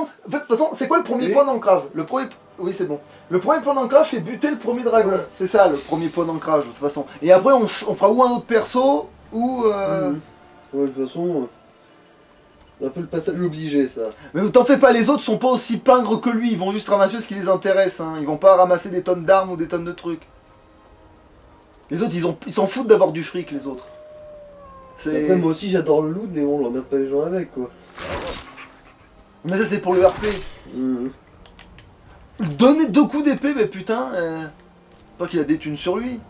En fait, de toute façon, c'est quoi le premier point d'ancrage? Le premier... Oui, c'est bon. Le premier point d'ancrage, c'est buter le premier dragon. Ouais. C'est ça, le premier point d'ancrage, de toute façon. Et après, on fera ou un autre perso, ou... Ouais, de toute façon... C'est un peu le passage obligé, ça. Mais t'en fais pas, les autres sont pas aussi pingres que lui, ils vont juste ramasser ce qui les intéresse, hein. Ils vont pas ramasser des tonnes d'armes ou des tonnes de trucs. Les autres, ils s'en foutent d'avoir du fric, les autres. Après, moi aussi, j'adore le loot, mais bon, on l'emmerde pas les gens avec, quoi. Mais ça, c'est pour le RP. Donner 2 coups d'épée, mais putain, pas qu'il a des thunes sur lui.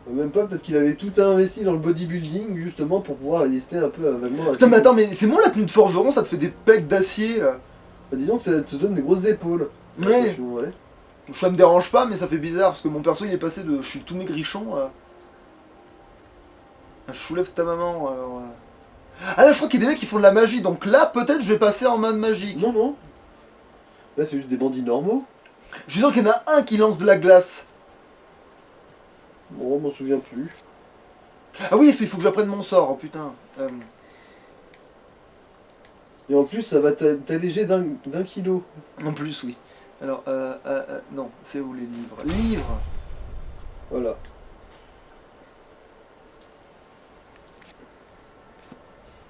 Même pas, peut-être qu'il avait tout investi dans le bodybuilding, justement, pour pouvoir résister un peu vaguement à... Putain, mais attends, mais c'est bon la tenue de forgeron, ça te fait des pecs d'acier, là. Bah, disons que ça te donne des grosses épaules. Ouais. Attention, ouais. Ça me dérange pas, mais ça fait bizarre, parce que mon perso, il est passé de je suis tout maigrichon à... Je soulève ta maman, alors... Ah là, je crois qu'il y a des mecs qui font de la magie, donc là, peut-être je vais passer en mode magique. Non, non. Là, c'est juste des bandits normaux. Je suis sûr qu'il y en a un qui lance de la glace. Bon, on m'en souvient plus. Ah oui, il faut que j'apprenne mon sort, oh putain. Et en plus, ça va t'alléger d'un kilo. En plus, oui. Alors, non, c'est où les livres? Livres. Voilà.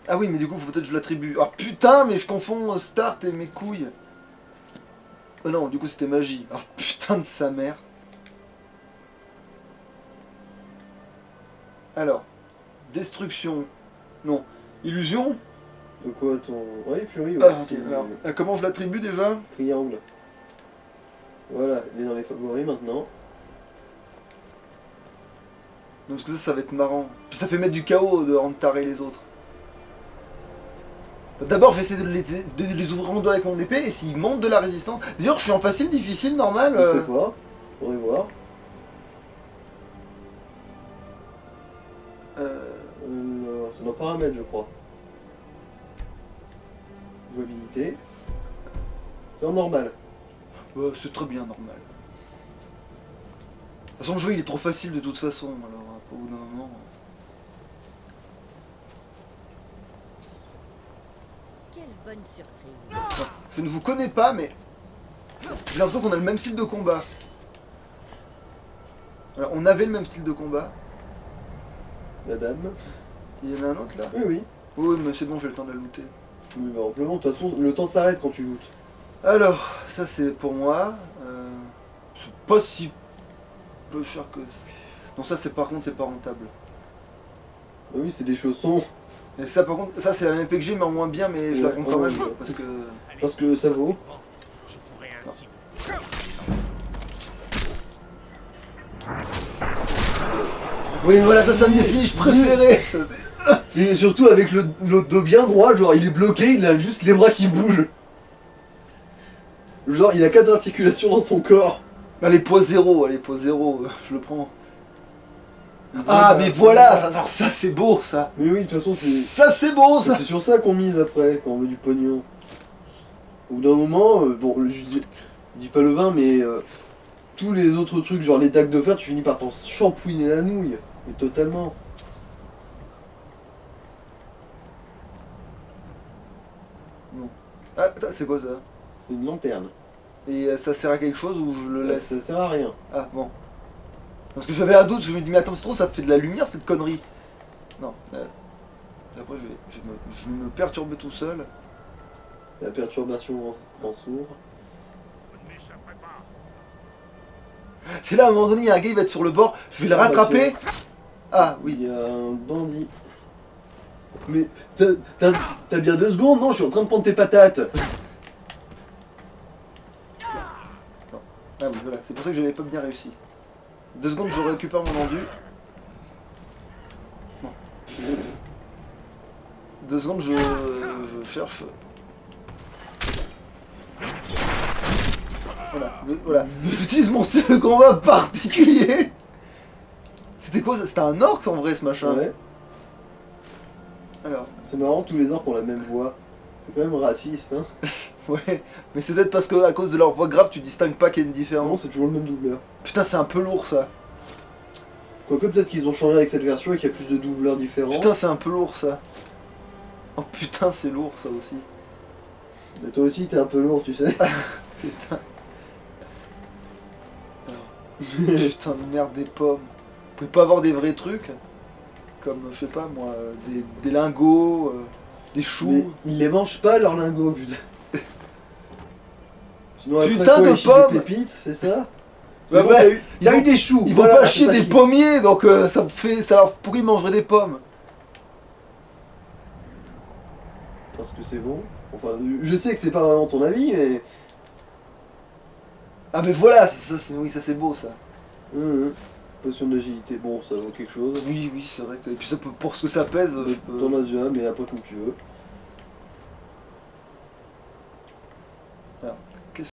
Ah oui, mais du coup, faut peut-être que je l'attribue. Ah putain, mais je confonds start et mes couilles. Oh non, du coup, c'était magie. Ah putain de sa mère. Alors, destruction. Non. Illusion. De quoi ton... Ouais, Fury, ouais. Ah, ok. Alors, comment je l'attribue déjà? Triangle. Voilà, il est dans les favoris maintenant. Non, parce que ça va être marrant. Puis ça fait mettre du chaos de rendre taré les autres. D'abord, j'essaie de les ouvrir en deux avec mon épée, et s'ils montent de la résistance... D'ailleurs, je suis en facile, difficile, normal. Je sais pas. Faudrait voir. C'est dans paramètres, je crois. Jouabilité. C'est en normal. C'est très bien normal. De toute façon, le jeu il est trop facile de toute façon, alors au bout d'un moment... Quelle bonne surprise. Non, je ne vous connais pas, mais... J'ai l'impression qu'on a le même style de combat. Alors, on avait le même style de combat. Madame. Il y en a un autre là? Oui, oui. Oui, mais c'est bon, j'ai le temps de la looter. Oui, bah, amplement. De toute façon, le temps s'arrête quand tu lootes. Alors, ça c'est pour moi. C'est pas si peu cher que... Non, ça c'est par contre, c'est pas rentable. Bah oui, c'est des chaussons. Et ça par contre, ça c'est la même épée que j'ai, mais en moins bien, mais je la Ouais, prends quand même, ouais. parce que... Parce que ça vaut. Je pourrais ainsi. Oui, voilà, ça c'est un de mes finishes préférés. Ça, Et surtout avec le dos bien droit, genre il est bloqué, il a juste les bras qui bougent. Genre il a 4 articulations dans son corps. allez, poids zéro, je le prends. Ah, mais voilà, ça c'est beau, ça. Mais oui, de toute façon c'est... Ça c'est beau, ça. C'est sur ça qu'on mise après, quand on veut du pognon. Au bout d'un moment, bon, je dis pas le vin, mais tous les autres trucs, genre les dagues de fer, tu finis par t'en shampouiner la nouille. Mais totalement. Non. Ah, attends, c'est quoi ça? C'est une lanterne. Et ça sert à quelque chose ou je le laisse? Ça sert à rien. Ah, bon. Parce que j'avais un doute, je me dis, mais attends, c'est trop, ça fait de la lumière cette connerie. Non. Après, je vais me perturber tout seul. La perturbation en sourd. Vous ne m'échapperez pas. C'est là, à un moment donné, il y a un gars, il va être sur le bord, je vais le rattraper. Ah, Il oui. y a un bandit. Mais t'as bien 2 secondes, non? Je suis en train de prendre tes patates. Ah oui, voilà, c'est pour ça que j'avais pas bien réussi. 2 secondes, je récupère mon endu. Bon. 2 secondes, je cherche. Voilà. J'utilise mon style de combat particulier. C'était quoi ça? C'était un orc en vrai ce machin? Ouais. Alors, C'est marrant, tous les orques ont la même voix. C'est quand même raciste, hein. ouais. Mais c'est peut-être parce que à cause de leur voix grave, tu distingues pas qu'il y a une Non, différence. c'est toujours le même doubleur. Putain, c'est un peu lourd ça. Quoique peut-être qu'ils ont changé avec cette version et qu'il y a plus de doubleurs différents. Putain, c'est un peu lourd ça. Oh putain, c'est lourd ça aussi. Mais toi aussi, t'es un peu lourd, tu sais. Putain. Alors, putain de merde, des pommes. Vous pouvez pas avoir des vrais trucs? Comme, je sais pas moi, des lingots, des choux. Mais ils les mangent pas, leurs lingots, putain. Sinon, après, Putain quoi, de ils chient pommes. des pépites, c'est ça? Ouais, Bon, ouais, il y a ils eu vont- des choux. Ils voilà, vont pas c'est chier des qui. pommiers, donc ça leur... Pourquoi ils mangeraient des pommes? Parce que c'est bon. Enfin, je sais que c'est pas vraiment ton avis, mais. Ah mais voilà, oui, ça c'est beau ça. Potion d'agilité, bon, ça vaut quelque chose. Oui, oui, c'est vrai que... Et puis ça peut... pour ce que ça pèse, je peux... T'en as déjà, mais après comme tu veux. Alors, qu'est-ce-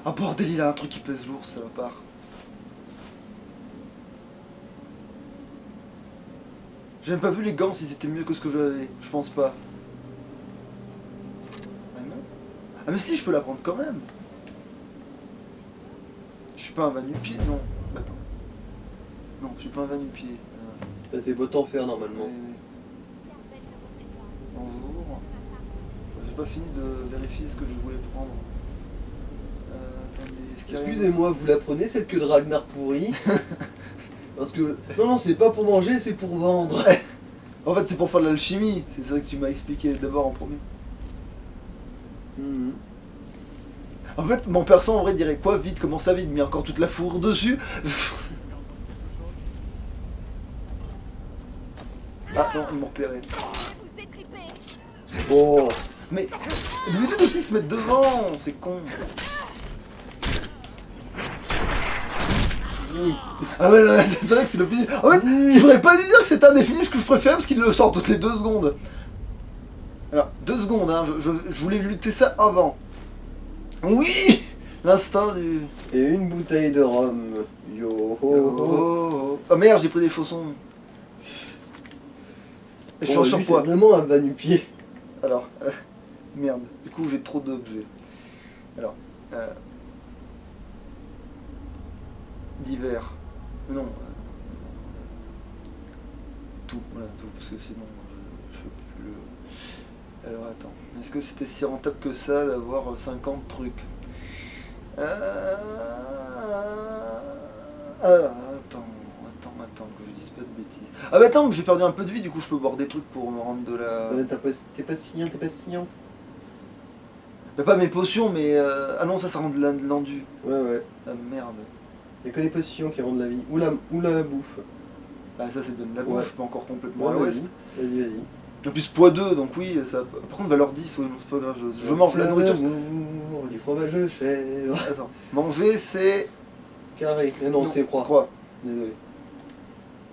Ah bordel, il a un truc qui pèse lourd, ça part. J'ai même pas vu les gants s'ils étaient mieux que ce que j'avais, je pense pas. Ah non. Ah mais si, je peux la prendre quand même. Je suis pas un va-nu-pied, non. Attends. Non, je suis pas un va-nu-pied. T'as tes bottes en fer normalement. Bonjour. J'ai pas fini de vérifier ce que je voulais prendre. Attendez, est-ce qu'il y a rien- Excusez-moi, vous la prenez celle que de Ragnar pourri? Parce que. Non, non, c'est pas pour manger, c'est pour vendre. En fait, c'est pour faire de l'alchimie. C'est ça que tu m'as expliqué d'abord en premier. Mhm. En fait, mon perso en vrai dirait quoi? Vite, comment ça vide? Mais encore toute la fourrure dessus. Ah non, ils m'ont repéré. Vous étripez. Bon, Mais d'habitude aussi se mettre devant, c'est con. Ah ouais, ouais, c'est vrai que c'est le finish. En fait, je voudrais pas lui dire que c'est un des finishes que je préfère parce qu'il le sort toutes les 2 secondes. Alors, 2 secondes, hein, je voulais lutter ça avant. Oui, l'instinct du... Et une bouteille de rhum. Yo ho Oh, ho. oh, oh. Oh merde, j'ai pris des chaussons. Et je suis en Bon, lui, c'est surpoids. vraiment un va-nu-pied. Alors, merde, du coup j'ai trop d'objets. Alors, divers. Non. Tout, voilà, tout, parce que sinon je fais plus le... Alors attends, est-que c'était si rentable que ça d'avoir 50 trucs attends, que je dise pas de bêtises. Ah bah attends, j'ai perdu un peu de vie, du coup je peux boire des trucs pour me rendre de la... T'es pas sciant. Bah, pas mes potions, mais... Ah non, ça rend de l'endu. Ouais, ouais. Ah merde. Y'a que les potions qui rendent la vie. Ou la bouffe. Ah ça c'est de la Ouais. bouffe, pas encore complètement Ouais, à l'ouest. vas-y. En plus poids 2, donc oui, ça... Par contre valeur 10, oui, c'est pas grave, je mange la nourriture. Du fromage de chèvre. Attends, manger c'est... Carré. Mais non, c'est croix. Croix. Désolé.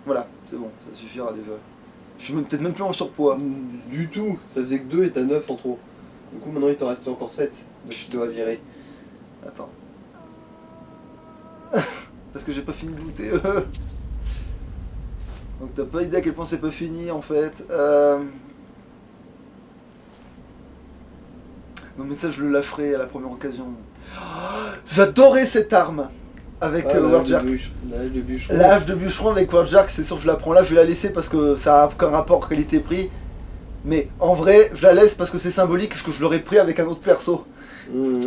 Voilà, c'est bon, ça suffira déjà. Je suis peut-être même plus en surpoids. Du tout. Ça faisait que 2 et t'as 9 en trop. Du coup, maintenant il t'en reste encore 7. Donc tu dois virer. Attends. Parce que j'ai pas fini de looter. Donc t'as pas idée à quel point c'est pas fini en fait. Non mais ça je le lâcherai à la première occasion. J'adorais cette arme avec Warjack. L'âge de bûcheron. La hache de bûcheron avec Warjack, c'est sûr que je la prends là, je vais la laisser parce que ça a aucun rapport qualité-prix. Mais en vrai, je la laisse parce que c'est symbolique que je l'aurais pris avec un autre perso. Mmh.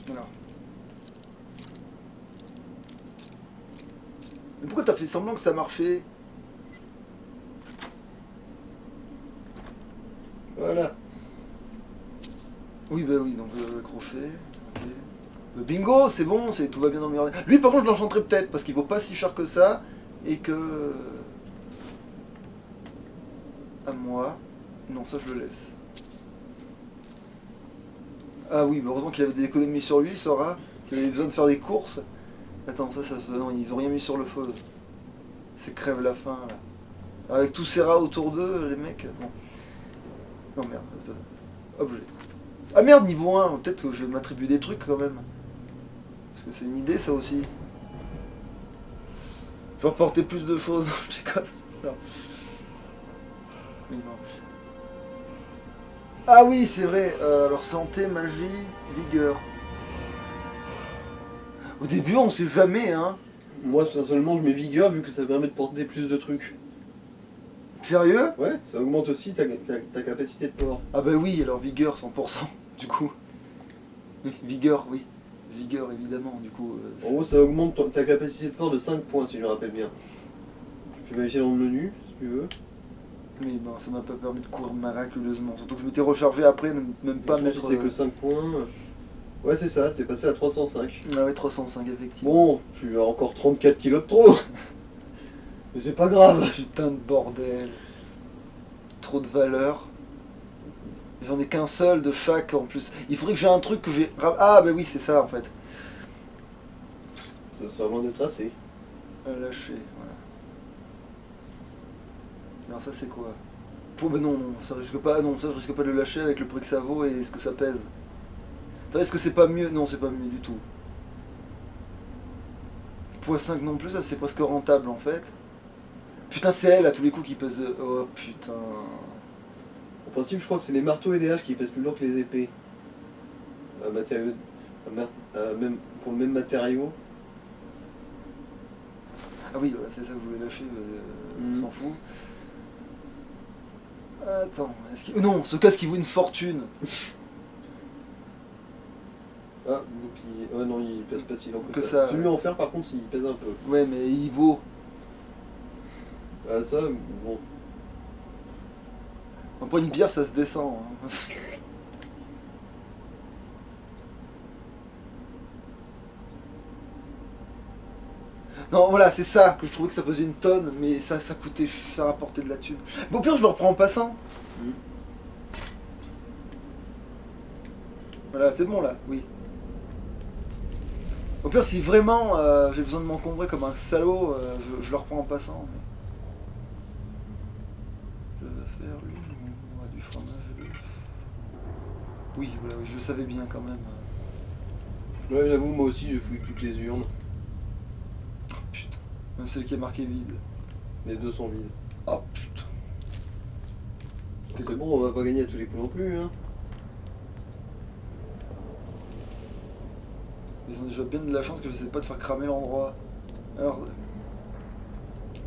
Voilà. Mais pourquoi t'as fait semblant que ça marchait? Voilà. Oui, bah oui, donc crochet. Ok. Bingo, c'est bon, tout va bien dans le mur. Lui, par contre, je l'enchanterai peut-être parce qu'il vaut pas si cher que ça et que. À moi. Non, ça je le laisse. Ah oui, mais heureusement qu'il avait des économies sur lui, Sora. S'il avait besoin de faire des courses. Attends, ça se. Non, ils ont rien mis sur le feu. C'est crève la faim là. Avec tous ces rats autour d'eux, les mecs. Bon. Non, merde. Objet. Ah merde, niveau 1, peut-être que je m'attribue des trucs quand même. Parce que c'est une idée ça aussi. Je vais reporter plus de choses, je déconne. Non. Mais non. Ah oui, c'est vrai. Alors santé, magie, vigueur. Au début, on sait jamais, hein. Moi, personnellement, je mets vigueur vu que ça permet de porter plus de trucs. Sérieux? Ouais, ça augmente aussi ta capacité de port. Ah bah oui, alors vigueur 100%, du coup. Oui, vigueur, oui. Vigueur, évidemment, du coup. En gros, ça augmente ta capacité de port de 5 points, si je me rappelle bien. Tu peux vérifier dans le menu, si tu veux. Mais bon, ça m'a pas permis de courir miraculeusement. Surtout que je m'étais rechargé après, même pas Je pense mettre... que c'est que 5 points. Ouais, c'est ça, t'es passé à 305. Ah ouais, 305, effectivement. Bon, tu as encore 34 kilos de trop. Mais c'est pas grave. Putain de bordel. Trop de valeur. J'en ai qu'un seul de chaque en plus. Il faudrait que j'ai un truc que j'ai... Ah bah oui, c'est ça en fait. Ça serait avant d'être assez. Lâcher, voilà. Alors ça c'est quoi? Bah non, ça risque pas... Non, ça je risque pas de le lâcher avec le prix que ça vaut et ce que ça pèse. Attends, est-ce que c'est pas mieux? Non, c'est pas mieux du tout. Poids 5 non plus, ça c'est presque rentable en fait. Putain, c'est elle à tous les coups qui pèse... Oh putain... En principe, je crois que c'est les marteaux et les haches qui pèsent plus lourd que les épées. Même pour le même matériau. Ah oui, voilà, c'est ça que je voulais lâcher, on s'en fout. Attends, est-ce qu'il... Non, ce casque il vaut une fortune. Ah, donc il... non, il pèse pas si lourd que Que ça. ça, Celui ouais. en fer, par contre, il pèse un peu. Ouais, mais il vaut... Ah, ça, bon. Un point de bière, ça se descend. Hein. Non, voilà, c'est ça que je trouvais que ça pesait une tonne, mais ça coûtait, ça rapportait de la thune. Bon, au pire, je le reprends en passant. Mm. Voilà, c'est bon là, oui. Au pire, si vraiment j'ai besoin de m'encombrer comme un salaud, je le reprends en passant. Mais... Je vais faire lui ou du fromage. Oui, voilà, oui, je le savais bien quand même. Ouais, j'avoue, moi aussi, je fouille toutes les urnes. Putain, même celle qui est marquée vide. Les deux sont vides. Oh putain. C'est bon, on va pas gagner à tous les coups non plus, hein. Ils ont déjà bien de la chance que je sais pas de faire cramer l'endroit. Alors.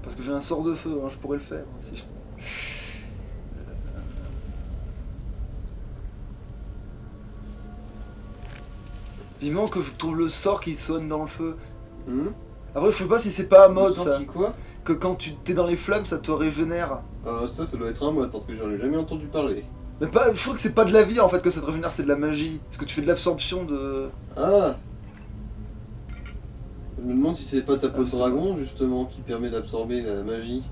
Parce que j'ai un sort de feu, hein, je pourrais le faire. Si je... Vivement que je trouve le sort qui sonne dans le feu. Après, je sais pas si c'est pas un mode ça. Qui quoi? Que quand tu t'es dans les flammes, ça te régénère. Ça doit être un mode parce que j'en ai jamais entendu parler. Mais pas, je crois que c'est pas de la vie en fait que ça te régénère, c'est de la magie. Parce que tu fais de l'absorption de. Ah! Je me demande si c'est pas ta peau de c'est dragon justement qui permet d'absorber la magie.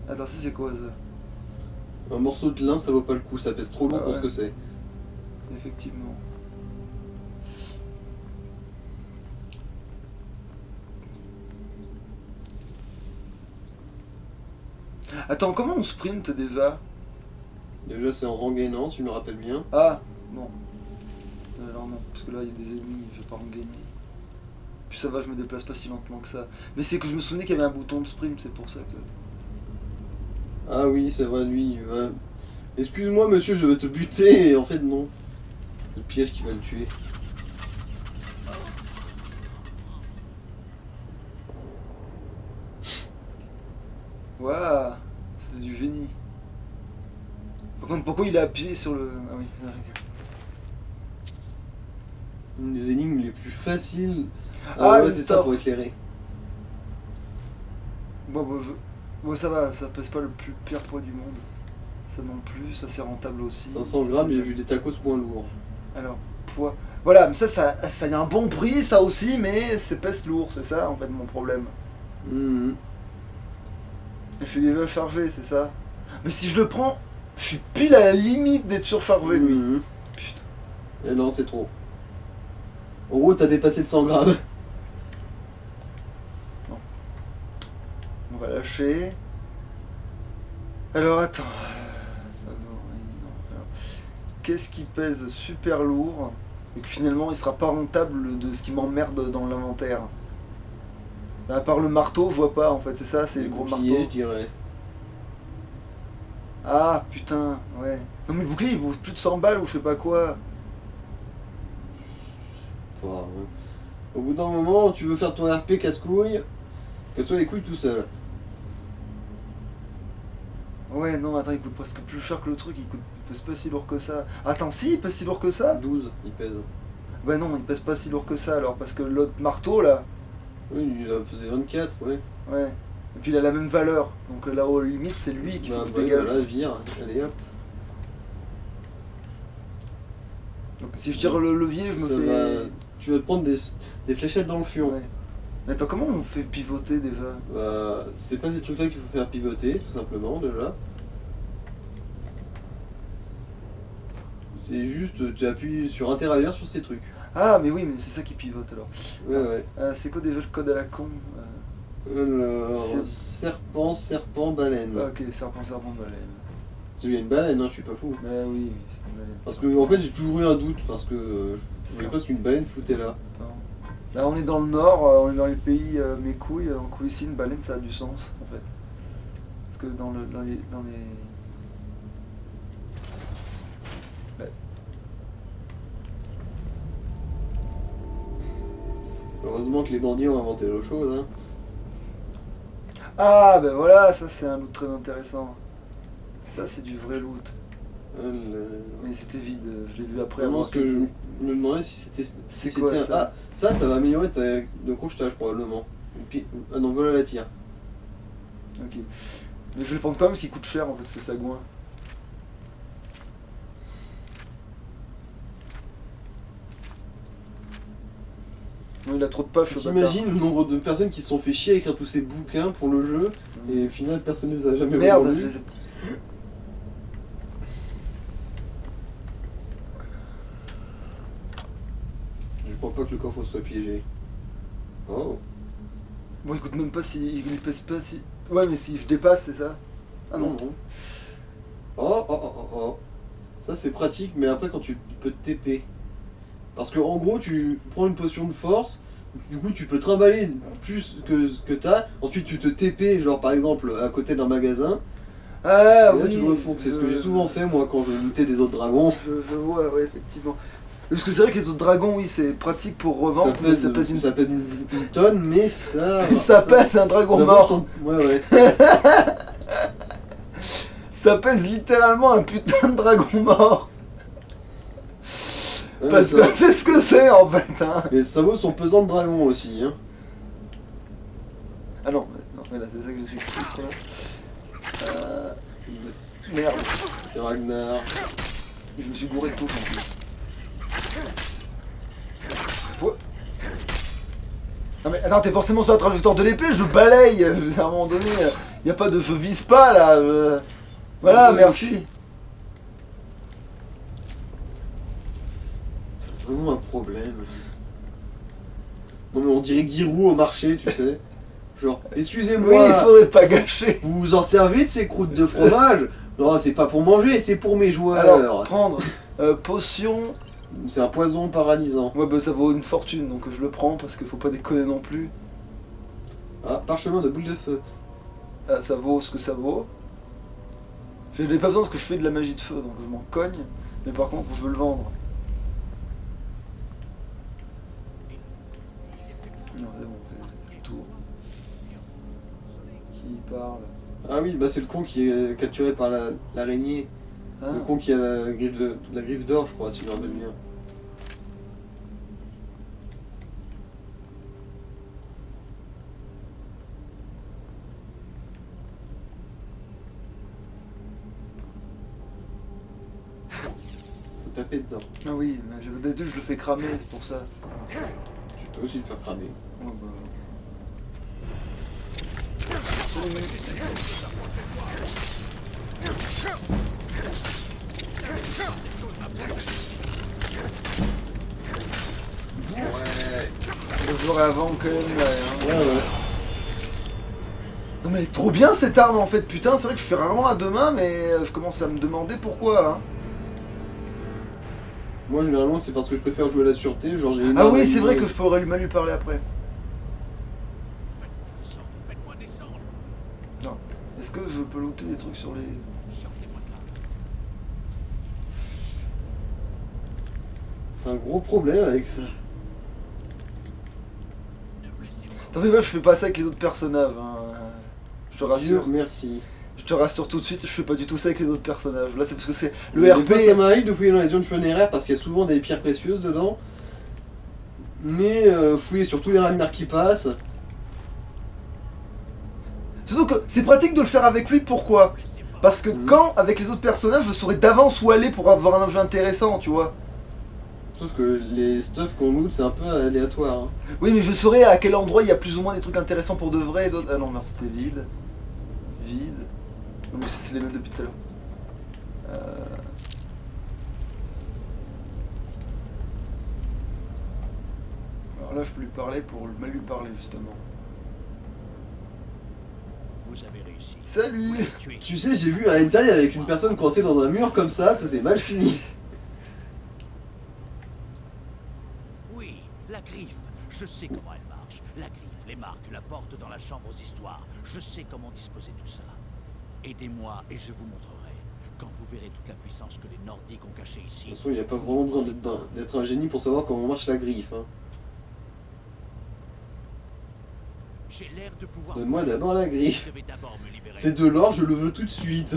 Attends, ça c'est quoi ça? Un morceau de lin ça vaut pas le coup, ça pèse trop lourd Ah pour ce ouais. que c'est. Effectivement. Attends, comment on sprint déjà? Déjà c'est en rang gainant si je me rappelle bien. Ah, non. Alors non, parce que là il y a des ennemis, je vais pas en gagner. Puis ça va, je me déplace pas si lentement que ça. Mais c'est que je me souvenais qu'il y avait un bouton de sprint, c'est pour ça que... Ah oui c'est vrai lui il va... Excuse-moi monsieur je vais te buter et en fait non. C'est le piège qui va le tuer. Waouh, c'était du génie. Par contre, pourquoi il a appuyé sur le... Ah oui, c'est vrai que... Une des énigmes les plus faciles. Ah, ouais le c'est ça tort. pour éclairer. Bon, bon, ça va, ça pèse pas le plus pire poids du monde. Ça non plus, ça c'est rentable aussi. 500 grammes, j'ai vu des tacos moins lourds. Alors, poids... Voilà, mais ça y a un bon prix, ça aussi, mais c'est pèse lourd, c'est ça en fait mon problème. Mhm. Et je suis déjà chargé, c'est ça. Mais si je le prends, je suis pile à la limite d'être surchargé, lui. Mhm. Putain. Et non, c'est trop. En gros, t'as dépassé de 100 grammes. On va lâcher. Alors, attends. Qu'est-ce qui pèse super lourd et que finalement il sera pas rentable de ce qui m'emmerde dans l'inventaire? À part le marteau, je vois pas en fait, c'est ça, c'est le gros bouclier, marteau. je dirais. Ah putain, ouais. Non mais le bouclier il vaut plus de 100 balles ou je sais pas quoi. Pas grave, hein. Au bout d'un moment, tu veux faire ton RP casse-couille, casse-toi les couilles tout seul. Ouais, non, attends, il coûte presque plus cher que le truc, il pèse pas si lourd que ça. Attends, si, il pèse si lourd que ça? 12, il pèse. Bah non, il pèse pas si lourd que ça alors, parce que l'autre marteau là, Oui, il a pesé 24, ouais. ouais. Et puis il a la même valeur, donc là au limite c'est lui qu'il faut Bah, que je bah, dégage. voilà, vire, allez hop. Donc si je tire le levier, je me Ça fais... va- Tu vas te prendre des fléchettes dans le fion. Ouais. Mais attends, comment on fait pivoter déjà? Bah, c'est pas ces trucs-là qu'il faut faire pivoter, tout simplement, déjà. C'est juste, tu appuies sur intérieur sur ces trucs. Ah mais oui, mais c'est ça qui pivote alors. Ouais, ouais. C'est quoi déjà le code à la con? Alors, C'est- serpent, baleine. Ok, serpent, baleine. C'est bien une baleine, hein, je suis pas fou. Bah oui, c'est une baleine. Parce que, en fait, j'ai toujours eu un doute, parce que je voyais pas ce qu'une baleine foutait là. Là on est dans le nord, on est dans les pays mes couilles, donc oui, ici une baleine ça a du sens en fait. Parce que dans les... Ouais. Heureusement que les bandits ont inventé l'eau chaude, hein. Ah ben voilà, ça c'est un loot très intéressant. Ça c'est du vrai loot. Mais c'était vide, je l'ai vu après. Vraiment, avoir ce que je cliqué. me demandais si c'était... C'est quoi, ça? Ah, ça va améliorer de crochetage probablement. Et puis, ah non, voilà la tire. Ok. Mais je vais le prendre quand même parce qu'il coûte cher en fait, c'est sagouin. Non, il a trop de pages, ce bâtard. T'imagines le nombre de personnes qui se sont fait chier à écrire tous ces bouquins pour le jeu, et au final personne les a jamais Merde, vraiment je lus. les ai- Je crois pas que le coffre soit piégé. Oh. Bon, écoute même pas si. Il pèse pas si. Ouais, mais si je dépasse, c'est ça? Ah non. Oh, oh, oh, oh, oh. Ça c'est pratique, mais après quand tu peux te TP. Parce que en gros, tu prends une potion de force, du coup tu peux trimballer plus que ce que t'as, ensuite tu te TP, genre par exemple à côté d'un magasin, Ah et là oui. tu le refonds. C'est ce que j'ai souvent fait moi quand je lootais des autres dragons. Je vois, ouais, effectivement. Parce que c'est vrai que les autres dragons, oui, c'est pratique pour revendre, mais ça pèse une. ça pèse une tonne, mais ça. Ça pèse un dragon ça vaut mort. Ouais, ouais. Ça pèse littéralement un putain de dragon mort. Ouais, Parce mais, que c'est ce que c'est en fait. Hein. mais ça vaut son pesant de dragon aussi. Hein. Ah non, mais là, c'est ça que je suis triste, Merde, C'est Ragnar. je me suis bourré de tout en plus. Ouais. Non mais attends, t'es forcément sur la trajectoire de l'épée, je balaye. Je veux dire, à un moment donné, y a pas de je vise pas là. Voilà, merci. C'est vraiment un problème. Non mais on dirait Giroud au marché, tu sais. Genre, Oui, excusez-moi, il faudrait pas gâcher. vous vous en servez de ces croûtes de fromage? Non, c'est pas pour manger, c'est pour mes joueurs. Alors, prendre potion. C'est un poison paralysant. Ouais, bah ça vaut une fortune donc je le prends parce qu'il faut pas déconner non plus. Ah, parchemin de boule de feu. Ah, ça vaut ce que ça vaut. Je n'ai pas besoin parce que je fais de la magie de feu donc je m'en cogne. Mais par contre, je veux le vendre. Non, c'est bon, c'est le tour. Qui parle? Ah oui, bah c'est le con qui est capturé par l'araignée. Ah. Le con qui a la griffe d'or, je crois, si je me rappelle bien. Faut taper dedans. Ah oui, mais d'habitude je le fais cramer, c'est pour ça. Tu peux aussi le faire cramer. Ouais, bah. Je l'aurais avant quand même. Ouais, ouais. Non mais elle est trop bien cette arme en fait, putain, c'est vrai que je fais rarement à deux mains mais je commence à me demander pourquoi. Hein. Moi, généralement, c'est parce que je préfère jouer à la sûreté. Genre, j'ai une Ah arme oui, à c'est une vrai main. que je pourrais lui parler après. Faites-moi descendre. Non. Est-ce que je peux looter des trucs sur les... Sortez-moi de là. C'est un gros problème avec ça. Ne blessez-moi. T'en fais pas, je fais pas ça avec les autres personnages. Hein. Je te rassure. Dieu merci. Je te rassure tout de suite, je fais pas du tout ça avec les autres personnages. Là c'est parce que c'est le Des RP. fois, ça m'arrive de fouiller dans les zones funéraires parce qu'il y a souvent des pierres précieuses dedans. Mais fouiller sur tous les Ragnar qui passent. Surtout que c'est pratique de le faire avec lui, pourquoi? Parce que quand, avec les autres personnages, je saurais d'avance où aller pour avoir un jeu intéressant, tu vois. Sauf que les stuff qu'on loot, c'est un peu aléatoire. Hein. Oui, mais je saurais à quel endroit il y a plus ou moins des trucs intéressants pour de vrai et d'autres... Ah non, merde, c'était vide. Vide. Non, mais c'est les mêmes depuis tout à l'heure. Alors là, je peux lui parler pour mal lui parler, justement. Vous avez réussi. Salut! Vous l'avez tué. Tu sais, j'ai vu un hentai avec une personne coincée dans un mur comme ça s'est mal fini. Oui, la griffe. Je sais comment elle marche. La griffe, les marques, la porte dans la chambre aux histoires. Je sais comment disposer tout ça. Aidez-moi et je vous montrerai. Quand vous verrez toute la puissance que les Nordiques ont cachée ici. De toute façon, il n'y a pas vraiment besoin d'être un génie pour savoir comment marche la griffe. Hein. J'ai l'air de pouvoir. Donne-moi d'abord la griffe. Je devais d'abord me libérer. C'est de l'or, je le veux tout de suite.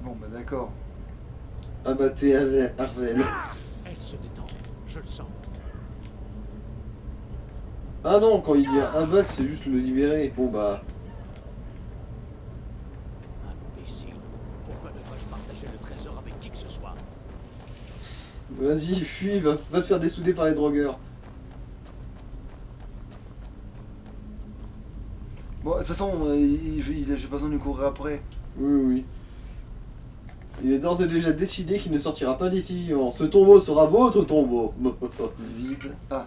Bon, bah d'accord. Abattez Arvel. Elle se détend. Je le sens. Ah non, quand il y a abattre, c'est juste le libérer. Bon bah. Imbécile. Pourquoi ne pas-je partager le trésor avec qui que ce soit? Vas-y, fuis, va te faire dessouder par les drogueurs. Bon, de toute façon, j'ai pas besoin de lui courir après. Oui, oui. Il est d'ores et déjà décidé qu'il ne sortira pas d'ici. Ce tombeau sera votre tombeau. Vide. Ah,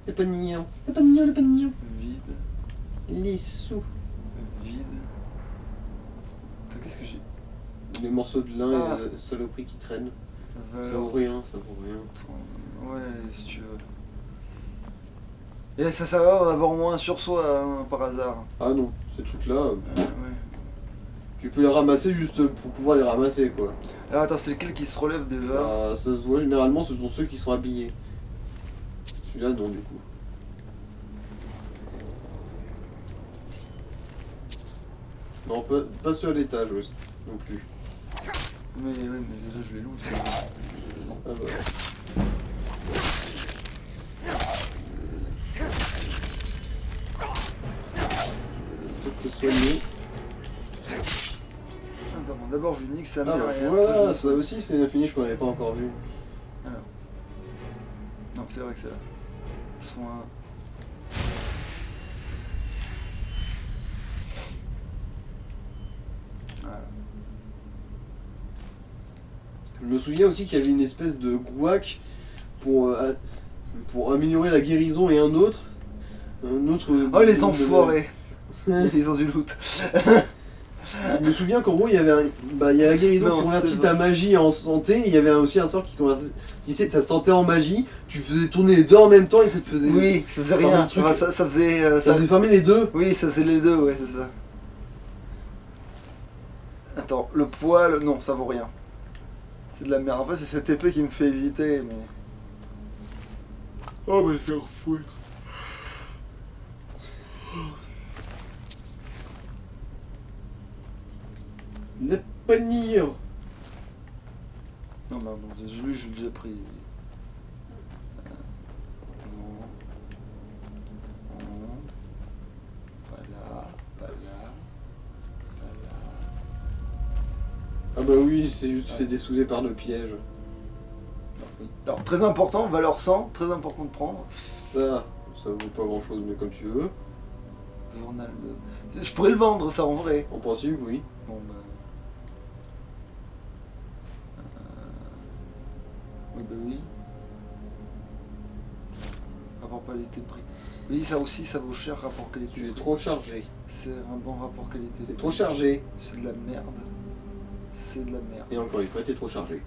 Le panier, le panier, le panier. vide. Les sous. Vide. Attends, qu'est-ce que j'ai? Les morceaux de lin Ah. et les saloperies qui traînent. Ça Valeur. vaut rien, ça vaut rien. Ouais, si tu veux. Et ça sert à rien d'en avoir moins sur soi, hein, par hasard. Ah non, ces trucs-là, Ouais. tu peux les ramasser juste pour pouvoir les ramasser, quoi. Alors attends, c'est lequel qui se relève déjà? Ça se voit, généralement, ce sont ceux qui sont habillés. Celui-là, non, du coup. Non, pas ceux à l'étage, aussi, non plus. Mais ouais, mais déjà je les loue. Ah bah. Peut-être te soigner. Attends, bon, d'abord je lui nique sa Ah mère bah et après, voilà, je- ça aussi c'est infini, je m'en avais pas encore vu. Alors. Non, c'est vrai que c'est là. Soin. Voilà. Je me souviens aussi qu'il y avait une espèce de gouac pour améliorer la guérison et un autre. Oh les enfoirés! Ils ont du loot. Je me souviens qu'en gros il y avait il y a la guérison Non, qui convertit c'est ta vrai. magie en santé, et il y avait aussi un sort qui convertissait ta santé en magie, tu faisais tourner les deux en même temps et ça te faisait. Oui, ça faisait Enfin, rien. le truc- Enfin, ça faisait. Ça faisait fermer les deux. Oui, ça faisait les deux, ouais, c'est ça. Attends, le poil, non, ça vaut rien. C'est de la merde. En fait, c'est cette épée qui me fait hésiter, mais. Oh, mais c'est fou. Le panier. Non, non, lui, je l'ai déjà pris. Non. Non. Pas là, pas là. Pas là. Ah bah oui, c'est juste fait dessouder par le piège. Alors, très important, valeur 100, très important de prendre. Ça vaut pas grand chose, mais comme tu veux. Journal de. Je pourrais le vendre, ça, en vrai. En principe, oui. Bon, bah. Oui, bah oui. Rapport qualité de prix. Oui, ça aussi, ça vaut cher, rapport qualité. Tu es prix. trop chargé. C'est un bon rapport qualité. T'es trop chargé. C'est de la merde. C'est de la merde. Et encore une fois, t'es trop chargé.